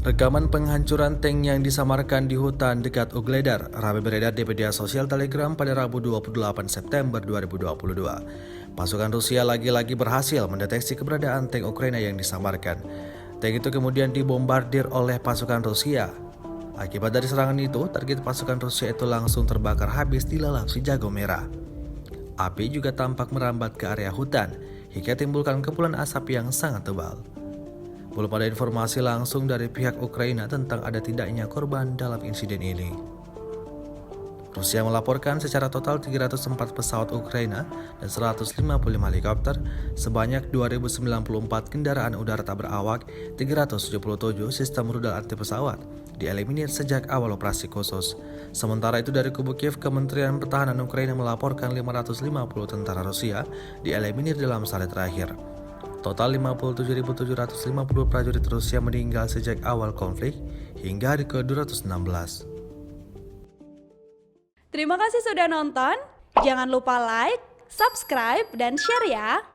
Rekaman penghancuran tank yang disamarkan di hutan dekat Ugledar ramai beredar di media sosial Telegram pada Rabu 28 September 2022. Pasukan Rusia lagi-lagi berhasil mendeteksi keberadaan tank Ukraina yang disamarkan. Tank itu kemudian dibombardir oleh pasukan Rusia. Akibat dari serangan itu, target pasukan Rusia itu langsung terbakar habis dilalap si jago merah. Api juga tampak merambat ke area hutan hingga timbulkan kepulan asap yang sangat tebal. Belum ada informasi langsung dari pihak Ukraina tentang ada tidaknya korban dalam insiden ini. Rusia melaporkan secara total 304 pesawat Ukraina dan 155 helikopter, sebanyak 2.094 kendaraan udara tak berawak, 377 sistem rudal anti pesawat dieliminir sejak awal operasi khusus. Sementara itu dari kubu Kiev, Kementerian Pertahanan Ukraina melaporkan 550 tentara Rusia dieliminir dalam sehari terakhir. Total 57.750 prajurit Rusia meninggal sejak awal konflik hingga hari ke-216. Terima kasih sudah nonton. Jangan lupa like, subscribe, dan share ya.